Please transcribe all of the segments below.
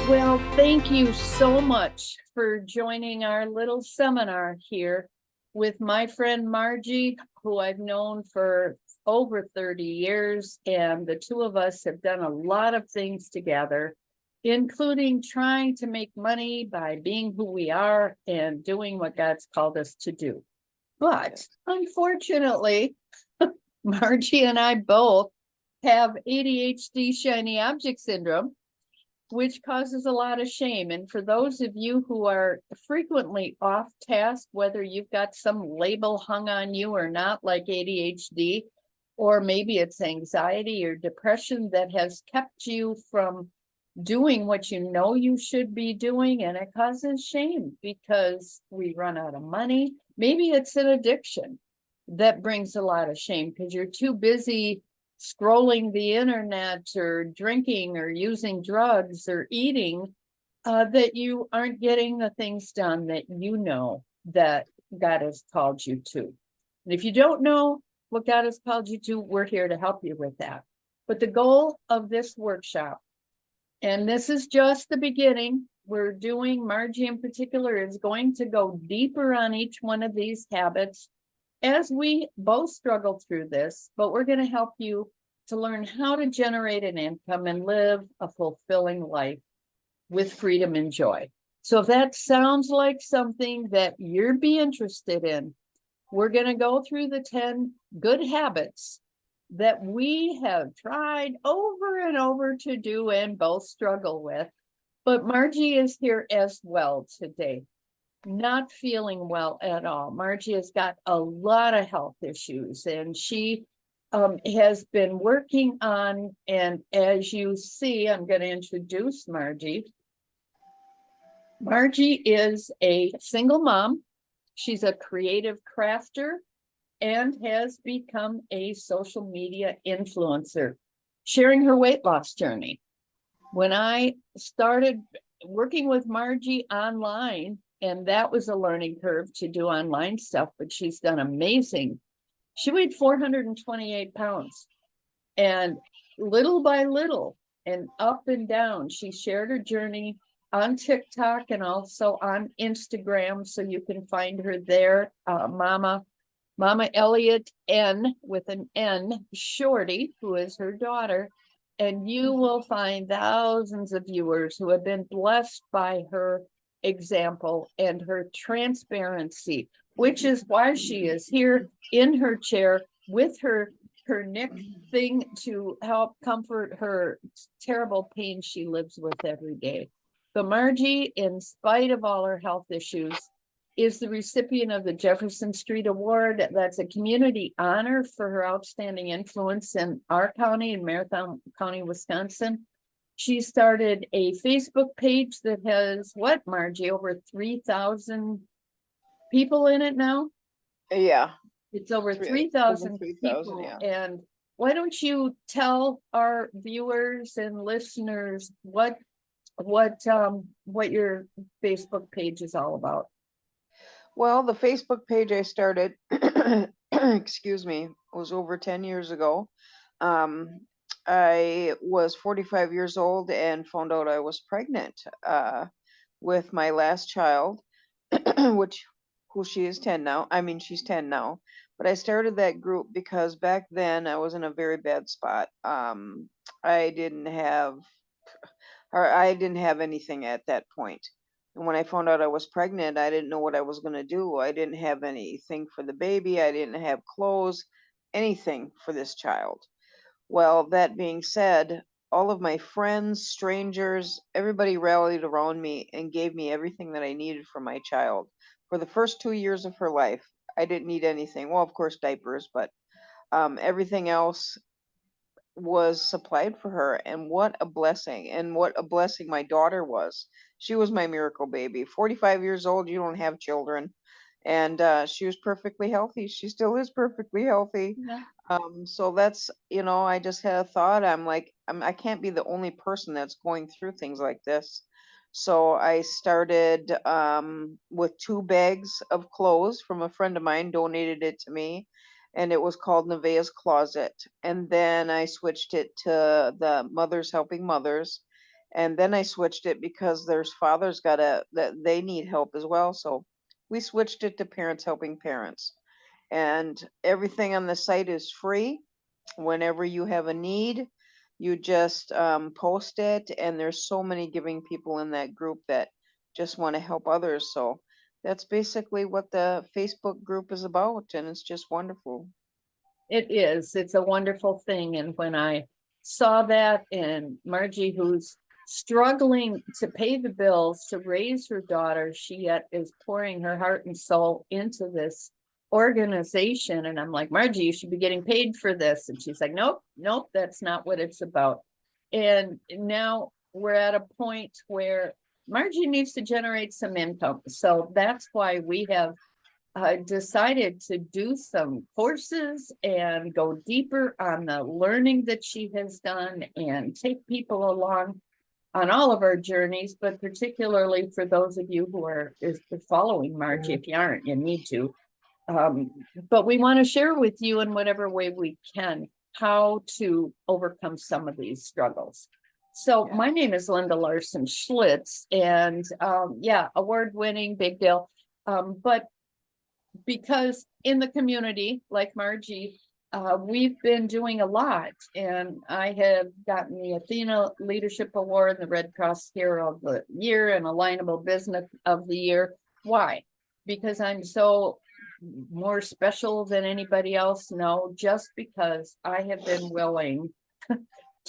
Well, thank you so much for joining our little seminar here with my friend Margie, who I've known for over 30 years. And the two of us have done a lot of things together, including trying to make money by being who we are and doing what God's called us to do. But unfortunately, Margie and I both have ADHD shiny object syndrome, which causes a lot of shame. And for those of you who are frequently off task, whether you've got some label hung on you or not, like ADHD, or maybe it's anxiety or depression that has kept you from doing what you know you should be doing, and it causes shame because we run out of money. Maybe it's an addiction that brings a lot of shame because you're too busy scrolling the internet or drinking or using drugs or eating, that you aren't getting the things done that you know that God has called you to. And if you don't know what God has called you to, we're here to help you with that. But the goal of this workshop, and this is just the beginning, we're doing, Margie in particular is going to go deeper on each one of these habits as we both struggle through this, but we're going to help you to learn how to generate an income and live a fulfilling life with freedom and joy. So if that sounds like something that you'd be interested in, we're going to go through the 10 good habits that we have tried over and over to do and both struggle with. But Margie is here as well today, not feeling well at all. Margie has got a lot of health issues, and she has been working on, and as you see, I'm going to introduce Margie. Margie is a single mom. She's a creative crafter and has become a social media influencer, sharing her weight loss journey. When I started working with Margie online, and that was a learning curve to do online stuff, but she's done amazing. She weighed 428 pounds, and little by little and up and down, she shared her journey on TikTok and also on Instagram. So you can find her there, Mama Elliott N with an N, Shorty, who is her daughter. And you will find thousands of viewers who have been blessed by her example and her transparency, which is why she is here in her chair with her neck thing to help comfort her terrible pain she lives with every day. But Margie, in spite of all her health issues, is the recipient of the Jefferson Street Award. That's a community honor for her outstanding influence in our county, in Marathon County, Wisconsin. She started a Facebook page that has, what, Margie, over 3,000 people in it now? Yeah. It's over 3,000 people. Yeah. And why don't you tell our viewers and listeners what your Facebook page is all about? Well, the Facebook page I started, excuse me, was over 10 years ago. I was 45 years old and found out I was pregnant with my last child, who she is 10 now. I mean, she's 10 now. But I started that group because back then I was in a very bad spot. I didn't have anything at that point. And when I found out I was pregnant, I didn't know what I was going to do. I didn't have anything for the baby. I didn't have clothes, anything for this child. Well, that being said, all of my friends, strangers, everybody rallied around me and gave me everything that I needed for my child. For the first 2 years of her life, I didn't need anything. Well, of course, diapers, but everything else was supplied for her. And what a blessing. And what a blessing my daughter was. She was my miracle baby. 45 years old, you don't have children. And she was perfectly healthy. She still is perfectly healthy. Yeah. So that's, I just had a thought. I'm like, I can't be the only person that's going through things like this. So I started with 2 bags of clothes from a friend of mine, donated it to me, and it was called Nevaeh's Closet. And then I switched it to the Mothers Helping Mothers. And then I switched it because there's fathers that they need help as well. So we switched it to Parents Helping Parents. And everything on the site is free. Whenever you have a need, you just post it. And there's so many giving people in that group that just want to help others. So that's basically what the Facebook group is about. And it's just wonderful. It is. It's a wonderful thing. And when I saw that, and Margie, who's struggling to pay the bills to raise her daughter, she yet is pouring her heart and soul into this organization. And I'm like, Margie, you should be getting paid for this. And she's like, nope, nope, that's not what it's about. And now we're at a point where Margie needs to generate some income. So that's why we have decided to do some courses and go deeper on the learning that she has done and take people along on all of our journeys, but particularly for those of you who are following Margie. If you aren't, you need to. But we want to share with you in whatever way we can how to overcome some of these struggles. So my name is Linda Larson Schlitz, and yeah, award-winning, big deal. But because in the community, like Margie, we've been doing a lot, and I have gotten the Athena Leadership Award, the Red Cross Hero of the Year, and Alignable Business of the Year. Why? Because I'm so more special than anybody else? No, just because I have been willing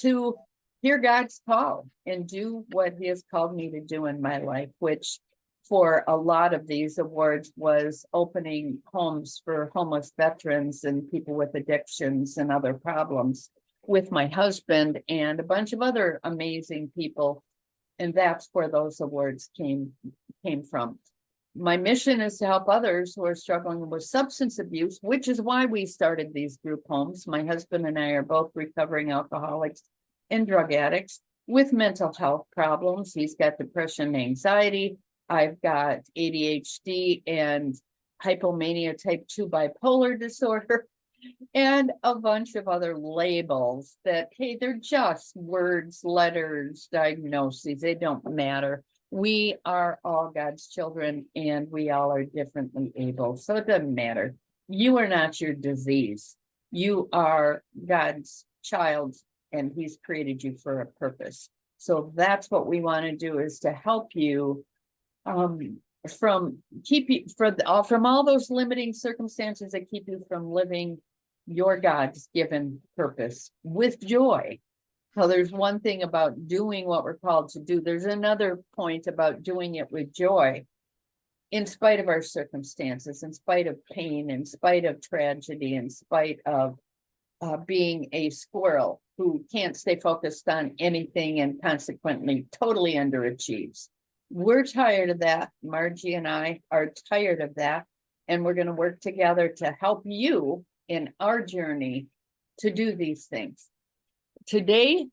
to hear God's call and do what He has called me to do in my life, which for a lot of these awards was opening homes for homeless veterans and people with addictions and other problems with my husband and a bunch of other amazing people. And that's where those awards came from. My mission is to help others who are struggling with substance abuse, which is why we started these group homes. My husband and I are both recovering alcoholics and drug addicts with mental health problems. He's got depression and anxiety. I've got ADHD and hypomania type 2 bipolar disorder and a bunch of other labels that, hey, they're just words, letters, diagnoses. They don't matter. We are all God's children, and we all are differently able. So it doesn't matter. You are not your disease. You are God's child, and He's created you for a purpose. So that's what we want to do, is to help you from all those limiting circumstances that keep you from living your God's given purpose with joy. So there's one thing about doing what we're called to do. There's another point about doing it with joy, in spite of our circumstances, in spite of pain, in spite of tragedy, in spite of being a squirrel who can't stay focused on anything and consequently totally underachieves. We're tired of that. Margie and I are tired of that. And we're going to work together to help you in our journey to do these things. Today,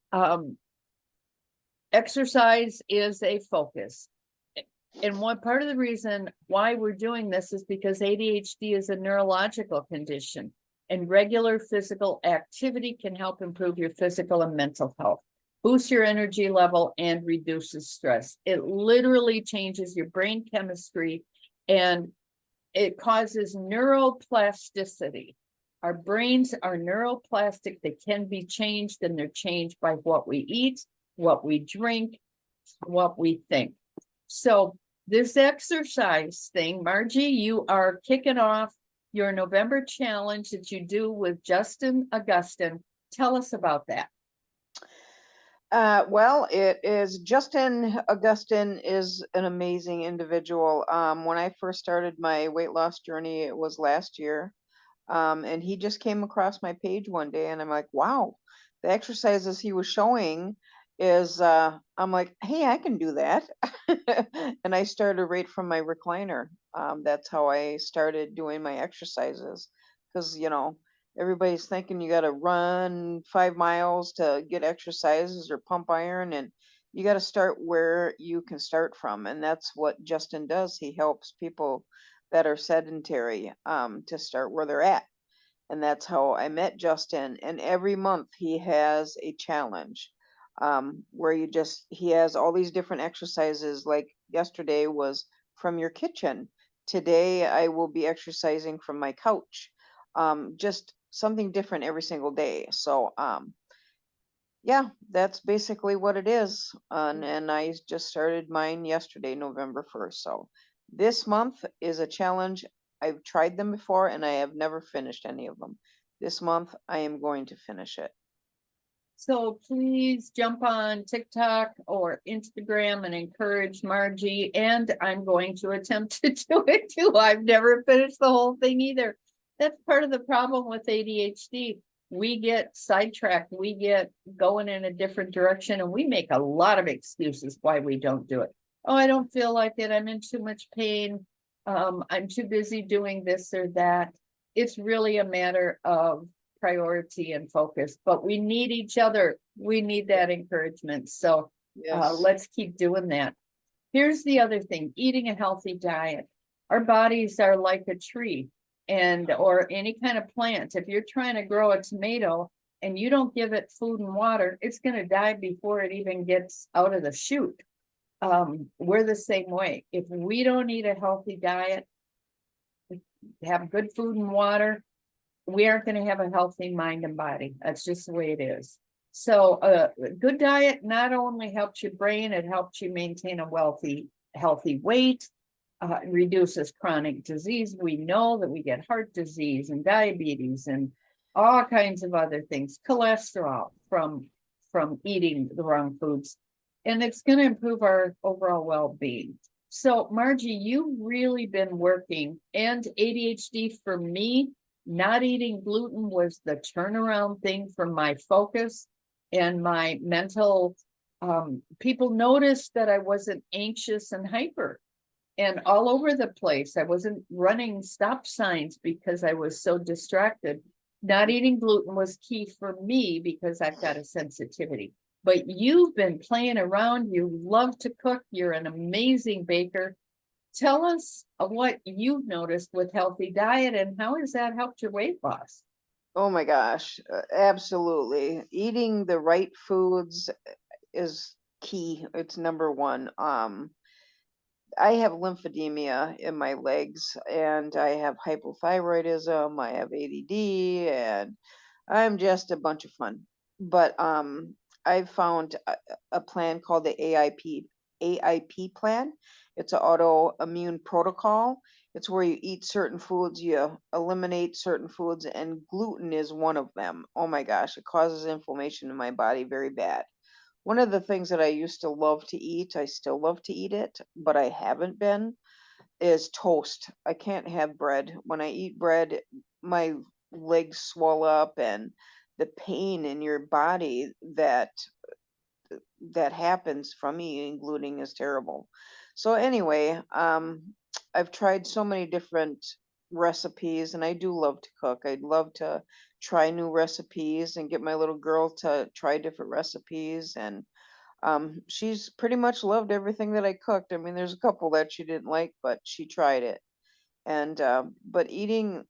exercise is a focus. And one part of the reason why we're doing this is because ADHD is a neurological condition, and regular physical activity can help improve your physical and mental health, boosts your energy level, and reduces stress. It literally changes your brain chemistry, and it causes neuroplasticity. Our brains are neuroplastic. They can be changed, and they're changed by what we eat, what we drink, what we think. So this exercise thing, Margie, you are kicking off your November challenge that you do with Justin Augustin. Tell us about that. Well, it is Justin Augustin is an amazing individual. When I first started my weight loss journey, it was last year. And he just came across my page one day, and I'm like, wow, the exercises he was showing is, I'm like, hey, I can do that. And I started right from my recliner. That's how I started doing my exercises, because, everybody's thinking you got to run 5 miles to get exercises or pump iron, and you got to start where you can start from. And that's what Justin does. He helps people that are sedentary to start where they're at. And that's how I met Justin. And every month he has a challenge. where he has all these different exercises. Like yesterday was from your kitchen. Today I will be exercising from my couch. Just something different every single day. So, yeah, that's basically what it is. And I just started mine yesterday, November 1st. So this month is a challenge. I've tried them before and I have never finished any of them. This month I am going to finish it. So please jump on TikTok or Instagram and encourage Margie. And I'm going to attempt to do it too. I've never finished the whole thing either. That's part of the problem with ADHD. We get sidetracked, we get going in a different direction, and we make a lot of excuses why we don't do it. Oh, I don't feel like it. I'm in too much pain. I'm too busy doing this or that. It's really a matter of priority and focus, but we need each other. We need that encouragement. So Yes. let's keep doing that. Here's the other thing, eating a healthy diet. Our bodies are like a tree or any kind of plant. If you're trying to grow a tomato and you don't give it food and water, it's going to die before it even gets out of the shoot. We're the same way. If we don't eat a healthy diet, have good food and water, we aren't going to have a healthy mind and body. That's just the way it is. So a good diet not only helps your brain, it helps you maintain a healthy weight, reduces chronic disease. We know that we get heart disease and diabetes and all kinds of other things, cholesterol from eating the wrong foods. And it's going to improve our overall well-being. So Margie, you've really been working, and ADHD for me, not eating gluten was the turnaround thing for my focus and my mental. People noticed that I wasn't anxious and hyper and all over the place. I wasn't running stop signs because I was so distracted. Not eating gluten was key for me because I've got a sensitivity. But you've been playing around. You love to cook. You're an amazing baker. Tell us what you've noticed with healthy diet and how has that helped your weight loss? Oh my gosh, absolutely. Eating the right foods is key. It's number one. I have lymphedema in my legs and I have hypothyroidism, I have ADD, and I'm just a bunch of fun. But I've found a plan called the AIP plan. It's an autoimmune protocol. It's where you eat certain foods, you eliminate certain foods, and gluten is one of them. Oh my gosh, it causes inflammation in my body very bad. One of the things that I used to love to eat, I still love to eat it, but I haven't been, is toast. I can't have bread. When I eat bread, my legs swell up and the pain in your body that happens from eating gluten is terrible. So anyway, I've tried so many different recipes and I do love to cook. I'd love to try new recipes and get my little girl to try different recipes, and she's pretty much loved everything that I cooked. I mean, there's a couple that she didn't like, but she tried it. And but eating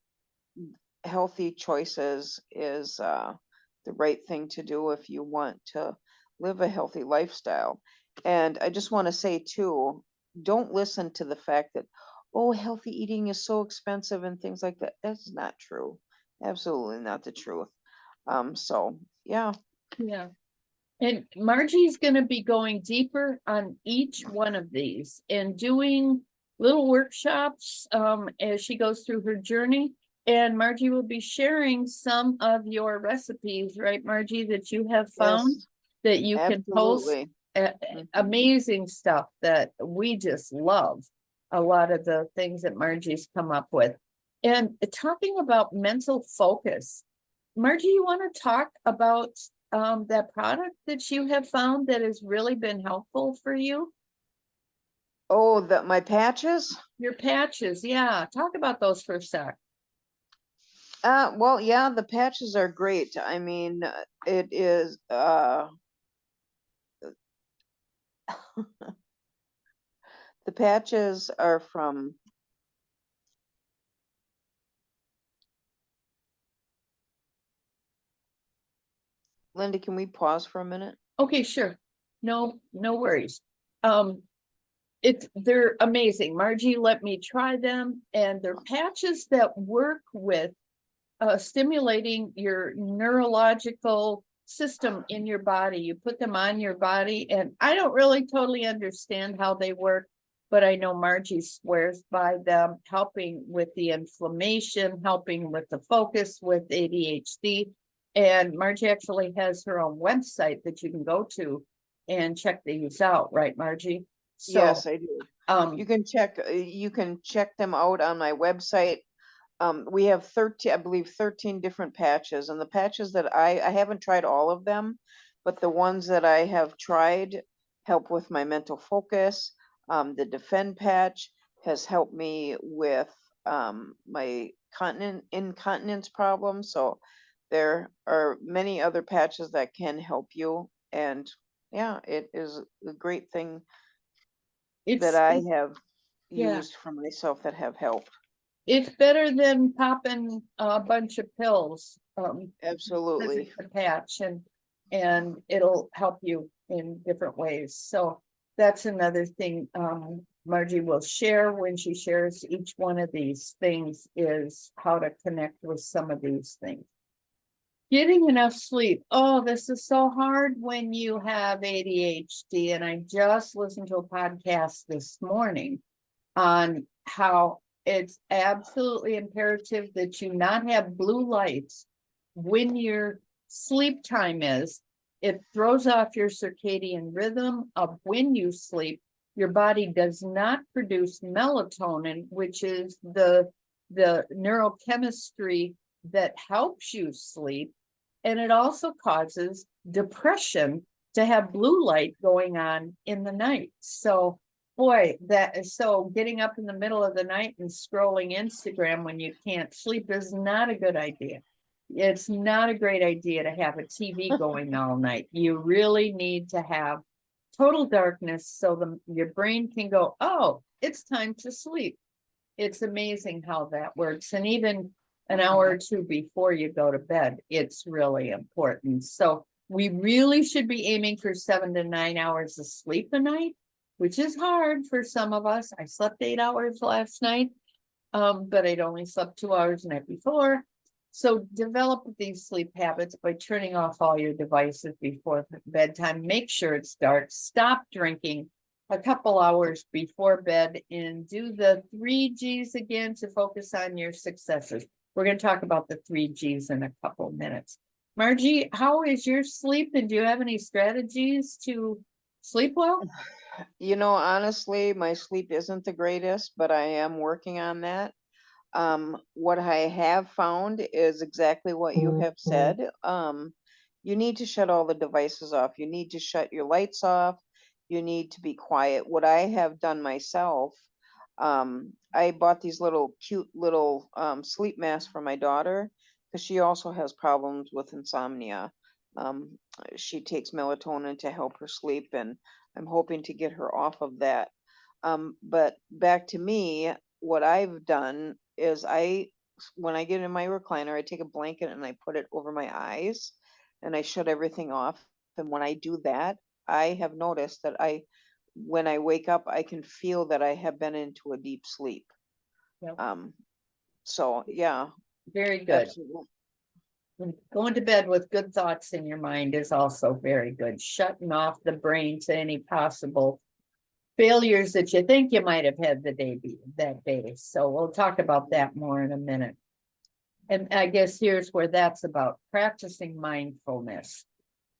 healthy choices is the right thing to do if you want to live a healthy lifestyle. And I just want to say too, don't listen to the fact that, oh, healthy eating is so expensive and things like that. That's not true. Absolutely not the truth. So yeah. Yeah. And Margie's going to be going deeper on each one of these and doing little workshops as she goes through her journey. And Margie will be sharing some of your recipes, right, Margie, that you have found Yes, that you can post. absolutely. Amazing stuff that we just love. A lot of the things that Margie's come up with. And talking about mental focus, Margie, you want to talk about that product that you have found that has really been helpful for you? Oh, my patches? Your patches, yeah. Talk about those for a sec. Well, yeah, the patches are great. I mean, it is the patches are from Linda, can we pause for a minute? Okay, sure. No, no worries. They're amazing. Margie let me try them, and they're patches that work with stimulating your neurological system in your body. You put them on your body, and I don't really totally understand how they work, but I know Margie swears by them, helping with the inflammation, helping with the focus with ADHD. And Margie actually has her own website that you can go to and check these out, right, Margie? So, Yes, I do. You can check them out on my website. We have 13, I believe 13 different patches, and the patches that I haven't tried all of them, but the ones that I have tried help with my mental focus. The Defend patch has helped me with my incontinence problems. So there are many other patches that can help you. And yeah, it is a great thing that it's, I have yeah, used for myself that have helped. it's better than popping a bunch of pills. Because Absolutely. it's a patch, and it'll help you in different ways. So that's another thing Margie will share when she shares each one of these things, is how to connect with some of these things. Getting enough sleep. Oh, this is so hard when you have ADHD. And I just listened to a podcast this morning on how it's absolutely imperative that you not have blue lights when your sleep time is. It throws off your circadian rhythm of when you sleep. Your body does not produce melatonin, which is the neurochemistry that helps you sleep. And it also causes depression to have blue light going on in the night. So boy, that is so getting up in the middle of the night and scrolling Instagram when you can't sleep is not a good idea. It's not a great idea to have a TV going all night. You really need to have total darkness so your brain can go, oh, it's time to sleep. It's amazing how that works. And even an hour or two before you go to bed, it's really important. So we really should be aiming for 7 to 9 hours of sleep a night, which is hard for some of us. I slept 8 hours last night, but I'd only slept 2 hours the night before. So develop these sleep habits by turning off all your devices before bedtime. Make sure it's dark. Stop drinking a couple hours before bed, and do the 3 Gs again to focus on your successes. We're going to talk about the 3 Gs in a couple minutes. Margie, how is your sleep, and do you have any strategies to sleep well? You know, honestly, my sleep isn't the greatest, but I am working on that. What I have found is exactly what you have said. You need to shut all the devices off. You need to shut your lights off. You need to be quiet. What I have done myself, I bought these cute little sleep masks for my daughter because she also has problems with insomnia. Um, she takes melatonin to help her sleep, and I'm hoping to get her off of that. But back to me, what I've done is when I get in my recliner, I take a blanket and I put it over my eyes and I shut everything off. And when I do that, I have noticed that when I wake up, I can feel that I have been into a deep sleep. Yep. So yeah, Very good. absolutely. Going to bed with good thoughts in your mind is also very good. Shutting off the brain to any possible failures that you think you might have had that day. So we'll talk about that more in a minute. And I guess here's where that's about: practicing mindfulness.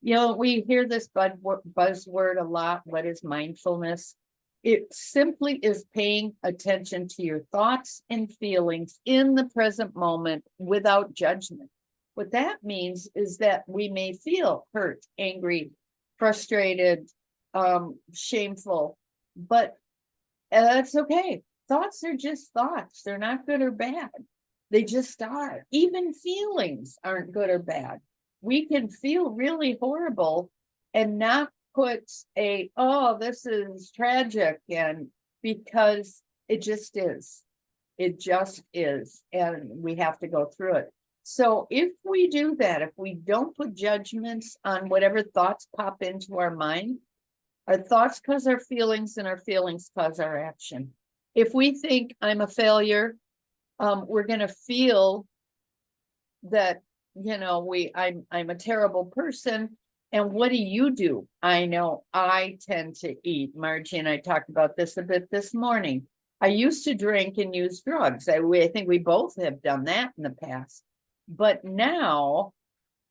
You know, we hear this buzzword a lot. What is mindfulness? It simply is paying attention to your thoughts and feelings in the present moment without judgment. What that means is that we may feel hurt, angry, frustrated, shameful, but that's okay. Thoughts are just thoughts. They're not good or bad. They just are. Even feelings aren't good or bad. We can feel really horrible and not put oh, this is tragic, and because it just is. It just is. And we have to go through it. So if we do that, if we don't put judgments on whatever thoughts pop into our thoughts cause our feelings and our feelings cause our action. If we think I'm a failure, we're gonna feel that, I'm a terrible person. And what do? I know I tend to eat. Margie and I talked about this a bit this morning. I used to drink and use drugs. I think we both have done that in the past. But now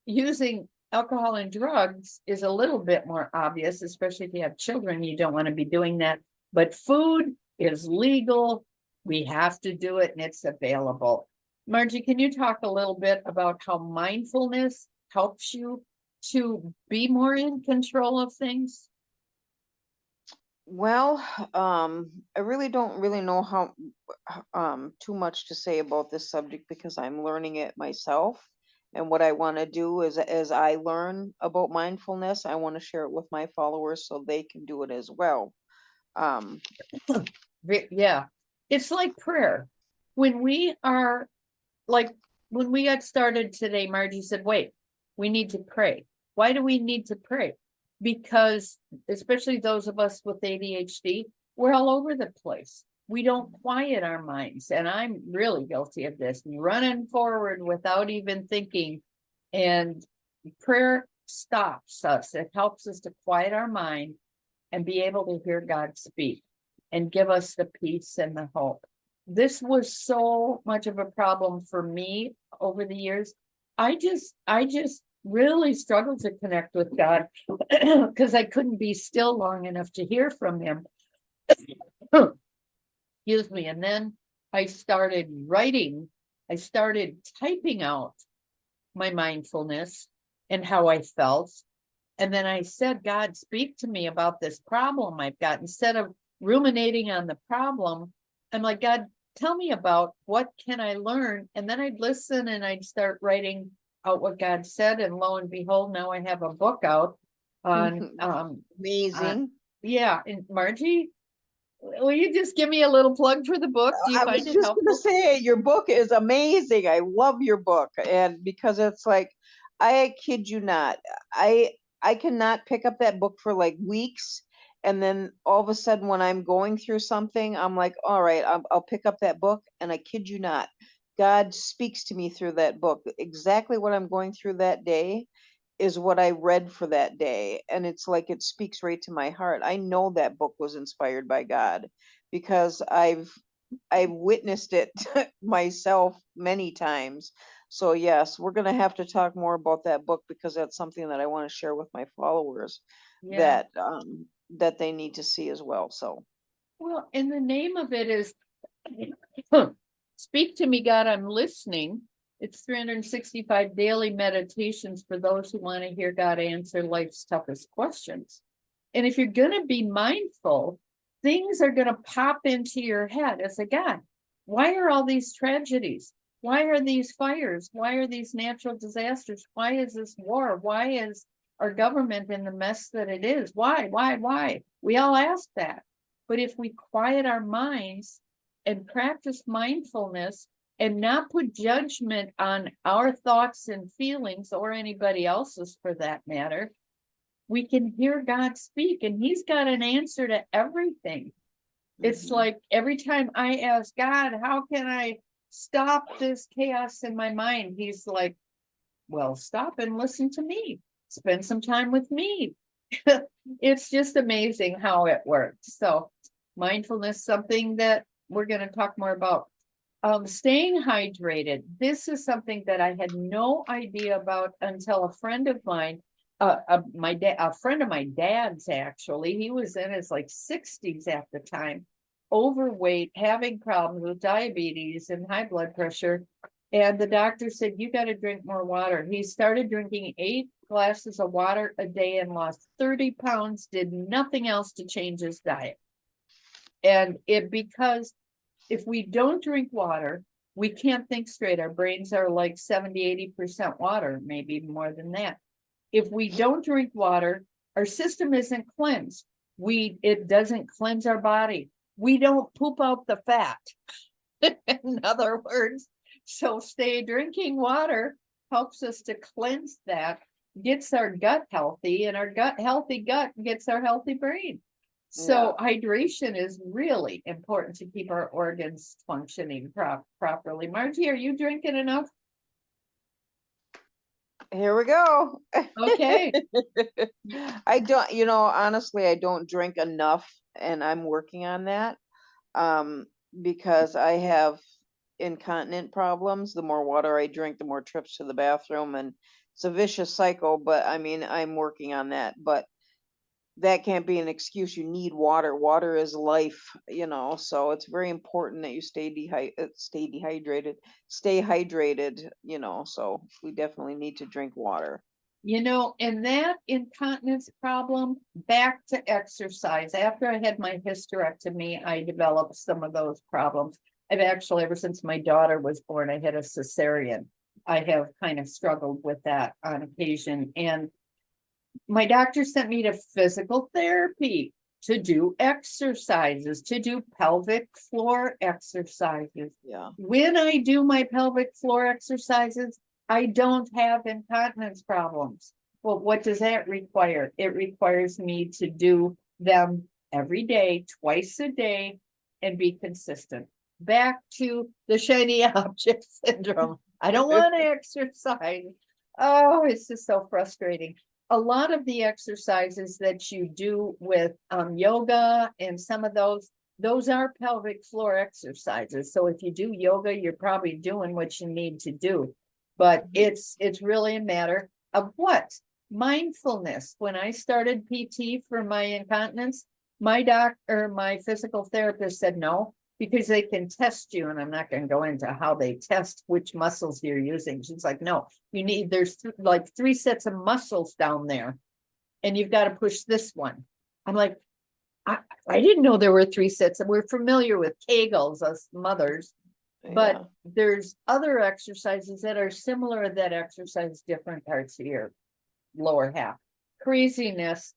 using alcohol and drugs is a little bit more obvious, especially if you have children. You don't want to be doing that. But food is legal. We have to do it and it's available. Margie, can you talk a little bit about how mindfulness helps you to be more in control of things? Well, I really don't really know how too much to say about this subject because I'm learning it myself. And what I want to do is, as I learn about mindfulness, I want to share it with my followers so they can do it as well. Yeah, it's like prayer. When we are when we got started today, Margie said, wait, we need to pray. Why do we need to pray? Because especially those of us with ADHD, we're all over the place. We don't quiet our minds. And I'm really guilty of this, running forward without even thinking. And prayer stops us. It helps us to quiet our mind and be able to hear God speak and give us the peace and the hope. This was so much of a problem for me over the years. I just really struggled to connect with God because I couldn't be still long enough to hear from him. Excuse me. And then I started writing. I started typing out my mindfulness and how I felt. And then I said, God, speak to me about this problem I've got. Instead of ruminating on the problem, I'm like, God, tell me about what can I learn? And then I'd listen and I'd start writing out what God said. And lo and behold, now I have a book out on Amazing. Yeah. And Margie, will you just give me a little plug for the book? Do you I find was it just helpful? gonna say your book is amazing. I love your book, and because it's like, I kid you not, I cannot pick up that book for like weeks, and then all of a sudden when I'm going through something, I'm like, all right, I'll pick up that book, and I kid you not, God speaks to me through that book. Exactly what I'm going through that day is what I read for that day, and it's like it speaks right to my heart. I know that book was inspired by God because I've witnessed it myself many times. So yes, we're going to have to talk more about that book because that's something that I want to share with my followers Yeah. that they need to see as well. So Well, and the name of it is Speak to Me, God, I'm Listening. It's 365 daily meditations for those who want to hear God answer life's toughest questions. And if you're going to be mindful, things are going to pop into your head as a God. Why are all these tragedies? Why are these fires? Why are these natural disasters? Why is this war? Why is our government in the mess that it is? Why? We all ask that. But if we quiet our minds and practice mindfulness and not put judgment on our thoughts and feelings or anybody else's for that matter, we can hear God speak and he's got an answer to everything. It's like every time I ask God, how can I stop this chaos in my mind? He's like, well, stop and listen to me. Spend some time with me. It's just amazing how it works. So mindfulness, something that we're going to talk more about. Staying hydrated. This is something that I had no idea about until a friend of mine, a friend of my dad's actually, he was in his like 60s at the time, overweight, having problems with diabetes and high blood pressure. And the doctor said, you got to drink more water. He started drinking 8 glasses of water a day and lost 30 pounds, did nothing else to change his diet. And because if we don't drink water, we can't think straight. Our brains are like 70-80% water, maybe more than that. If we don't drink water, our system isn't cleansed. It doesn't cleanse our body. We don't poop out the fat. In other words, So stay drinking water helps us to cleanse that, gets our gut healthy, and our healthy gut gets our healthy brain. So hydration is really important to keep our organs functioning properly. Margie, are you drinking enough? Here we go. Okay. I don't, honestly, I don't drink enough, and I'm working on that. Because I have incontinent problems. The more water I drink, the more trips to the bathroom, and it's a vicious cycle, but I mean, I'm working on that. But that can't be an excuse. You need water. Water is life, so it's very important that you stay hydrated, so we definitely need to drink water. And that incontinence problem, back to exercise. After I had my hysterectomy, I developed some of those problems. I've actually, ever since my daughter was born, I had a cesarean. I have kind of struggled with that on occasion. And my doctor sent me to physical therapy to do exercises, to do pelvic floor exercises. Yeah. When I do my pelvic floor exercises, I don't have incontinence problems. Well, what does that require? It requires me to do them every day, twice a day, and be consistent. Back to the shiny object syndrome. I don't want to exercise. Oh, it's just so frustrating. A lot of the exercises that you do with yoga and some of those are pelvic floor exercises. So if you do yoga, you're probably doing what you need to do. But it's really a matter of what? Mindfulness. When I started PT for my incontinence, my physical therapist said no, because they can test you, and I'm not going to go into how they test which muscles you're using. She's like, no, there's like 3 sets of muscles down there, and you've got to push this one. I'm like, I didn't know there were 3 sets. We're familiar with Kegels, us mothers, but there's other exercises that are similar that exercise different parts of your lower half. Craziness.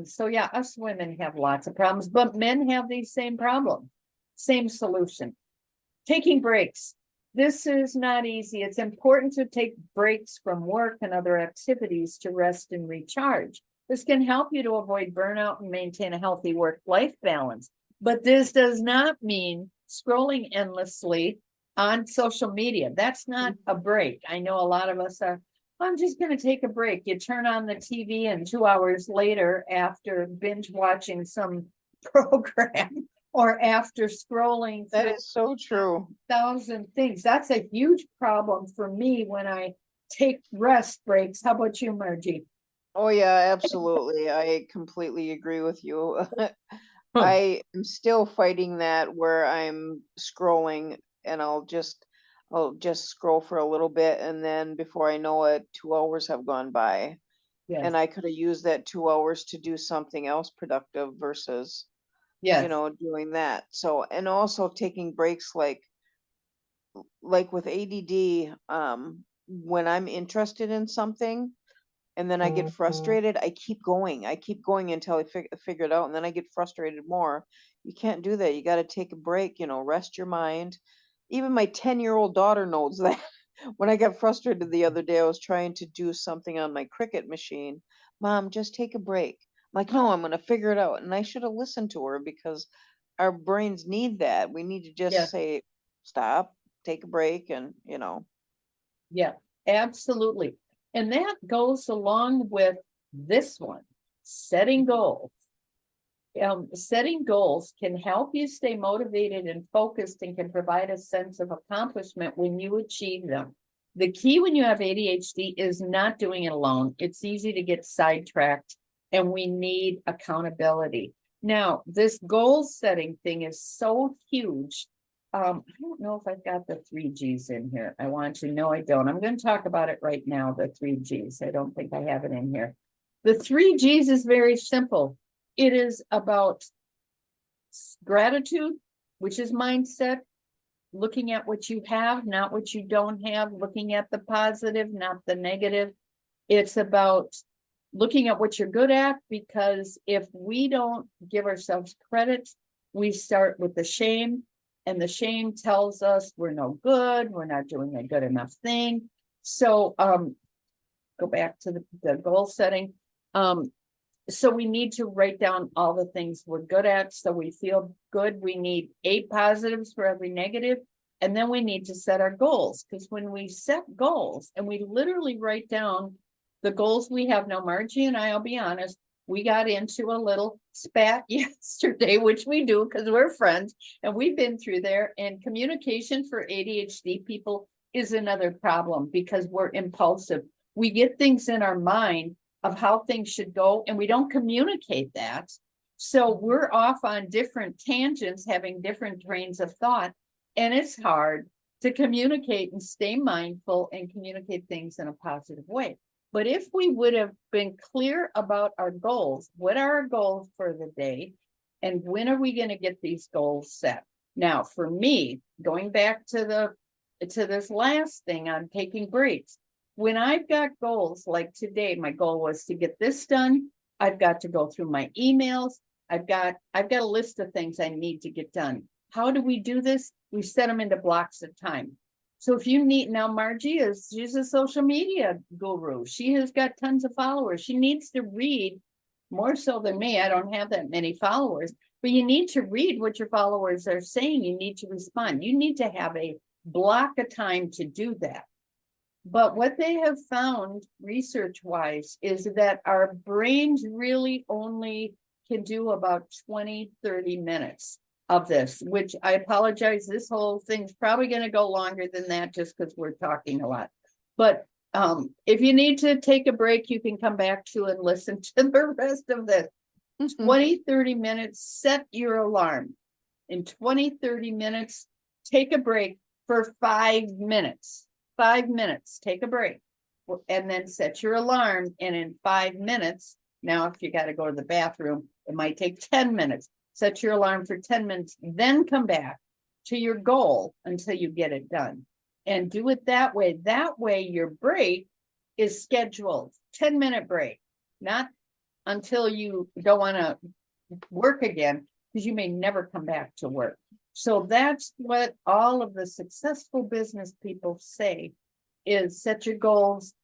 So yeah, us women have lots of problems, but men have these same problems. Same solution. Taking breaks. This is not easy. It's important to take breaks from work and other activities to rest and recharge. This can help you to avoid burnout and maintain a healthy work-life balance. But this does not mean scrolling endlessly on social media. That's not a break. I know a lot of us are, I'm just going to take a break. You turn on the TV, and 2 hours later, after binge watching some program, or after scrolling That through is so true. 1,000 things. That's a huge problem for me when I take rest breaks. How about you, Margie? Oh yeah, absolutely. I completely agree with you. I am still fighting that, where I'm scrolling, and I'll just scroll for a little bit, and then before I know it, 2 hours have gone by. Yes, And I could have used that 2 hours to do something else productive versus, yes, doing that. So, and also taking breaks, like with ADD, when I'm interested in something and then I get frustrated, I keep going. I keep going until I figure it out, and then I get frustrated more. You can't do that. You got to take a break, rest your mind. Even my 10-year-old daughter knows that. When I got frustrated the other day, I was trying to do something on my cricket machine. Mom, just take a break. I'm like, no, I'm going to figure it out. And I should have listened to her, because our brains need that. We need to just yes, say, stop, take a break, and, yeah, absolutely. And that goes along with this one, setting goals. Setting goals can help you stay motivated and focused, and can provide a sense of accomplishment when you achieve them. The key when you have ADHD is not doing it alone. It's easy to get sidetracked, and we need accountability. Now, this goal setting thing is so huge. I don't know if I've got the 3 G's in here. I want you to know I don't. I'm going to talk about it right now, the 3 G's. I don't think I have it in here. The 3 G's is very simple. It is about gratitude, which is mindset, looking at what you have, not what you don't have, looking at the positive, not the negative. It's about looking at what you're good at, because if we don't give ourselves credit, we start with the shame, and the shame tells us we're no good, we're not doing a good enough thing. So, go back to the goal setting. So we need to write down all the things we're good at, so we feel good. We need 8 positives for every negative. And then we need to set our goals, because when we set goals and we literally write down the goals we have now, Margie and I'll be honest, we got into a little spat yesterday, which we do because we're friends and we've been through there. And communication for ADHD people is another problem because we're impulsive. We get things in our mind of how things should go and we don't communicate that. So we're off on different tangents, having different trains of thought. And it's hard to communicate and stay mindful and communicate things in a positive way. But if we would have been clear about our goals, what are our goals for the day? And when are we going to get these goals set? Now, for me, going back to this last thing on taking breaks, when I've got goals like today, my goal was to get this done. I've got to go through my emails. I've got a list of things I need to get done. How do we do this? We set them into blocks of time. So if you need, now Margie she's a social media guru. She has got tons of followers. She needs to read more so than me. I don't have that many followers, but you need to read what your followers are saying. You need to respond. You need to have a block of time to do that. But what they have found research-wise is that our brains really only can do about 20-30 minutes of this, which I apologize, this whole thing's probably going to go longer than that just because we're talking a lot. But if you need to take a break, you can come back to and listen to the rest of this. 20-30 minutes, set your alarm. In 20-30 minutes, take a break for 5 minutes. 5 minutes, take a break, and then set your alarm. And in 5 minutes, now if you got to go to the bathroom, it might take 10 minutes. Set your alarm for 10 minutes, then come back to your goal until you get it done. And do it that way. That way your break is scheduled. 10-minute break, not until you don't want to work again, because you may never come back to work. So that's what all of the successful business people say is set your goals,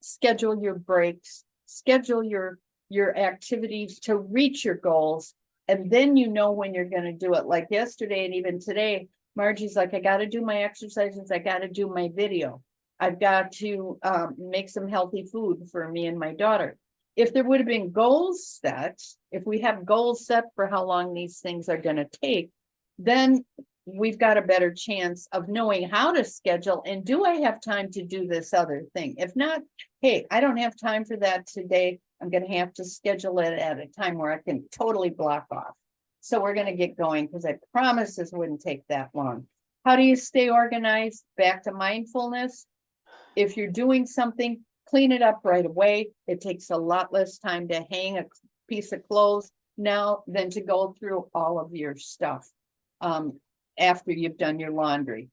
schedule your breaks, schedule your activities to reach your goals. And then you know when you're going to do it. Like yesterday and even today, Margie's like, I got to do my exercises. I got to do my video. I've got to make some healthy food for me and my daughter. If there would have been goals set, if we have goals set for how long these things are going to take, then we've got a better chance of knowing how to schedule. And do I have time to do this other thing? If not, hey, I don't have time for that today. I'm going to have to schedule it at a time where I can totally block off. So we're going to get going because I promise this wouldn't take that long. How do you stay organized? Back to mindfulness. If you're doing something, clean it up right away. It takes a lot less time to hang a piece of clothes now than to go through all of your stuff after you've done your laundry.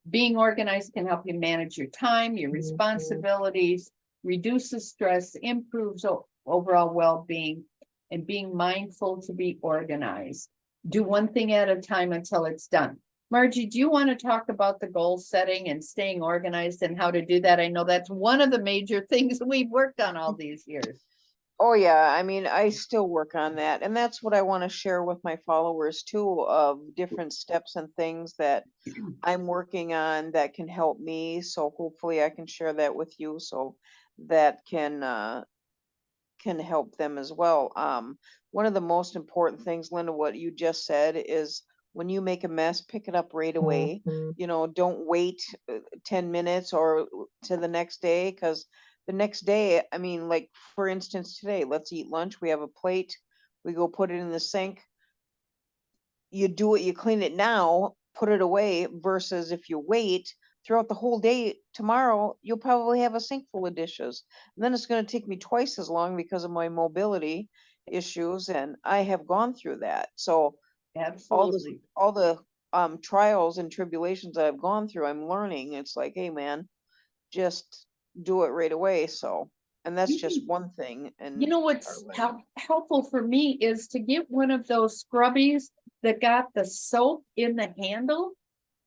Being organized can help you manage your time, your responsibilities, reduces stress, improves overall well-being, and being mindful to be organized. Do one thing at a time until it's done. Margie, do you want to talk about the goal setting and staying organized and how to do that? I know that's one of the major things we've worked on all these years. Oh yeah, I mean, I still work on that. And that's what I want to share with my followers too, of different steps and things that I'm working on that can help me. So hopefully I can share that with you so that can help them as well. One of the most important things, Linda, what you just said is when you make a mess, pick it up right away. You know, don't wait 10 minutes or to the next day, because the next day, I mean, like for instance, today, let's eat lunch. We have a plate. We go put it in the sink. You do it, you clean it now, put it away, versus if you wait throughout the whole day, tomorrow, you'll probably have a sink full of dishes. And then it's going to take me twice as long because of my mobility issues. And I have gone through that. So Absolutely. all the trials and tribulations that I've gone through, I'm learning. It's like, hey man, just do it right away. So And that's You just can- one thing. You And know what's helpful for me is to get one of those scrubbies that got the soap in the handle.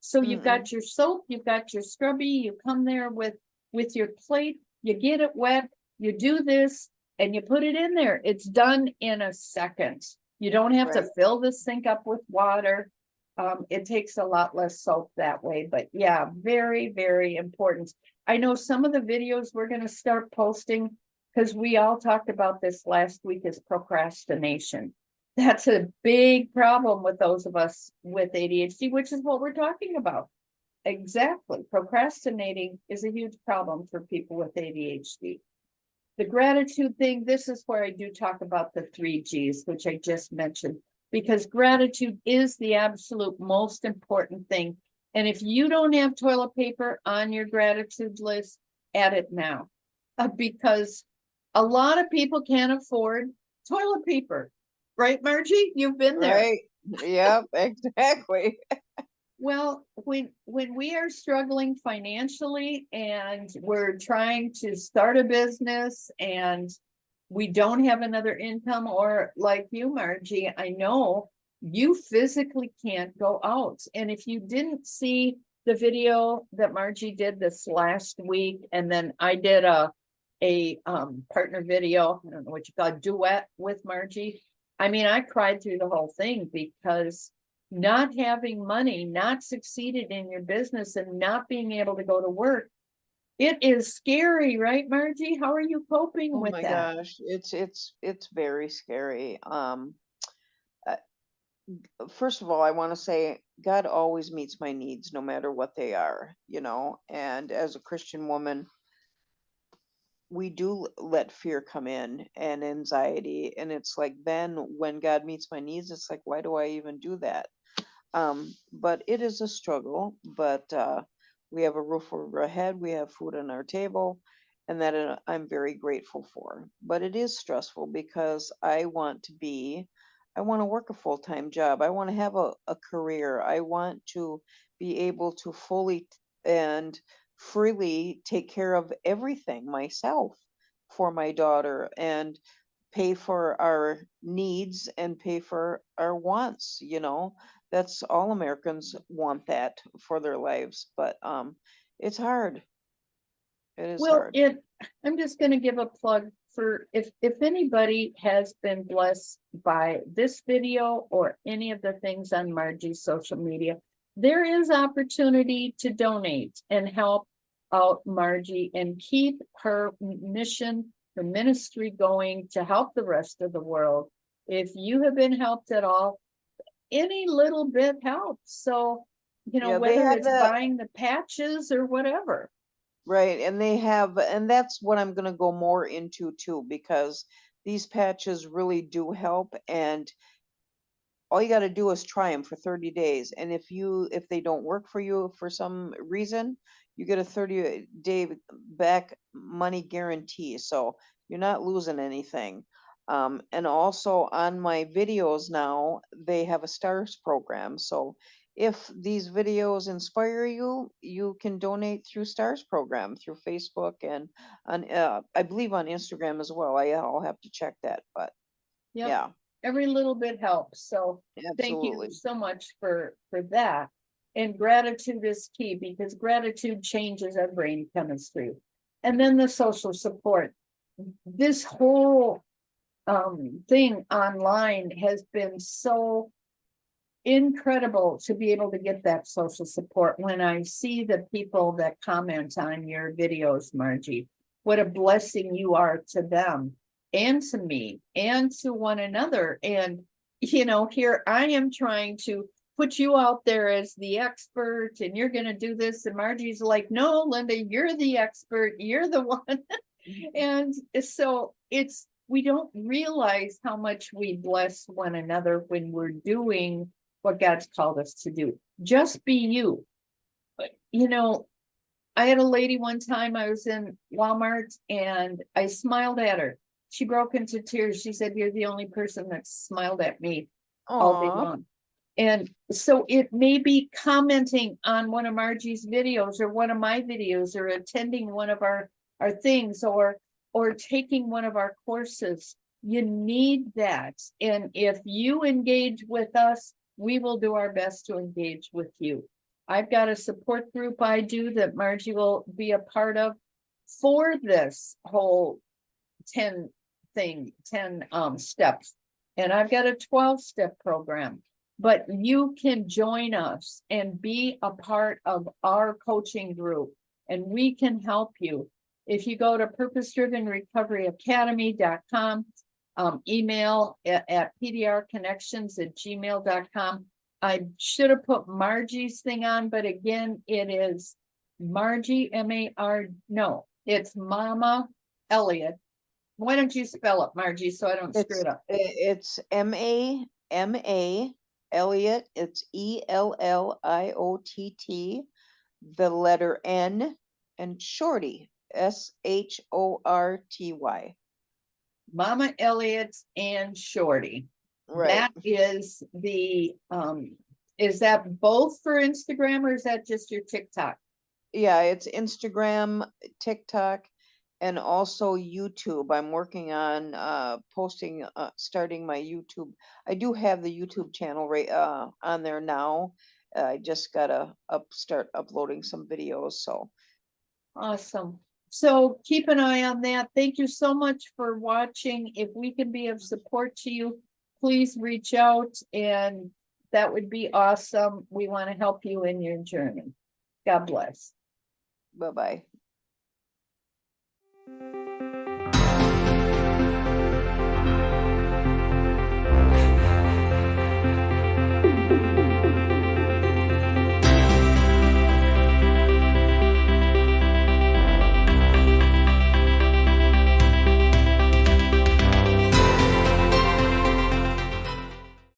So you've got your soap, you've got your scrubby, you come there with your plate, you get it wet, you do this, and you put it in there. It's done in a second. You don't have to Right. fill the sink up with water. It takes a lot less soap that way, but yeah, very, very important. I know some of the videos we're gonna start posting, because we all talked about this last week, is procrastination. That's a big problem with those of us with ADHD, which is what we're talking about. Exactly. Procrastinating is a huge problem for people with ADHD. The gratitude thing, this is where I do talk about the 3 Gs, which I just mentioned, because gratitude is the absolute most important thing. And if you don't have toilet paper on your gratitude list, add it now. Because a lot of people can't afford toilet paper. Right, Margie? You've been there. Right. Yep, exactly. Well, when we are struggling financially and we're trying to start a business and we don't have another income, or like you, Margie, I know you physically can't go out. And if you didn't see the video that Margie did this last week, and then I did a partner video, I don't know what you call it, duet with Margie. I mean, I cried through the whole thing because not having money, not succeeded in your business, and not being able to go to work, it is scary, right, Margie? How are you coping Oh with my that? gosh, it's very scary. Uh, First of all, I want to say God always meets my needs no matter what they are, and as a Christian woman, we do let fear come in and anxiety, and it's like, then when God meets my needs, it's like, why do I even do that? But it is a struggle, but we have a roof over our head, we have food on our table, and that I'm very grateful for. But it is stressful because I want to work a full-time job. I want to have a career. I want to be able to fully and freely take care of everything myself for my daughter, and pay for our needs and pay for our wants. That's all Americans want that for their lives, but it's hard. It is Well, hard. I'm just going to give a plug for if anybody has been blessed by this video or any of the things on Margie's social media, there is opportunity to donate and help out Margie and keep her mission, her ministry going to help the rest of the world. If you have been helped at all, any little bit helps. So, Yeah, they whether have it's that. buying the patches or whatever. Right, and that's what I'm going to go more into too, because these patches really do help, and all you got to do is try them for 30 days, and if they don't work for you for some reason, you get a 30-day back money guarantee, so you're not losing anything. And also on my videos now, they have a stars program, so if these videos inspire you, you can donate through stars program through Facebook, and on I believe on Instagram as well. I'll have to check that, but Yep. yeah, Every little bit helps. So thank you absolutely. so much for that. And gratitude is key, because gratitude changes our brain chemistry. And then the social support. This whole thing online has been so incredible to be able to get that social support. When I see the people that comment on your videos, Margie, what a blessing you are to them and to me and to one another. And here I am trying to put you out there as the expert, and you're going to do this, and Margie's like, no, Linda, you're the expert, you're the one. And so we don't realize how much we bless one another when we're doing what God's called us to do. Just be you. But, I had a lady one time, I was in Walmart and I smiled at her. She broke into tears. She said, you're the only person that smiled at me all day Aw. long. And so it may be commenting on one of Margie's videos or one of my videos, or attending one of our things, or or taking one of our courses. You need that. And if you engage with us, we will do our best to engage with you. I've got a support group I do that Margie will be a part of for this whole 10 steps. And I've got a 12-step program, but you can join us and be a part of our coaching group, and we can help you. If you go to purpose-driven-recovery-academy.com, email at pdrconnections@gmail.com. I should have put Margie's thing on, but again, it is Margie, no, it's Mama Elliott. Why don't you spell it, Margie, so I don't screw it up? It's M-A-M-A, Elliott, it's E-L-L-I-O-T-T, the letter N, and Shorty, S-H-O-R-T-Y. Mama Elliott and Shorty. Right. That is is that both for Instagram or is that just your TikTok? Yeah, it's Instagram, TikTok, and also YouTube. I'm working on starting my YouTube. I do have the YouTube channel right on there now. I just gotta start uploading some videos. So Awesome. So keep an eye on that. Thank you so much for watching. If we can be of support to you, please reach out, and that would be awesome. We want to help you in your journey. God bless. bye-bye.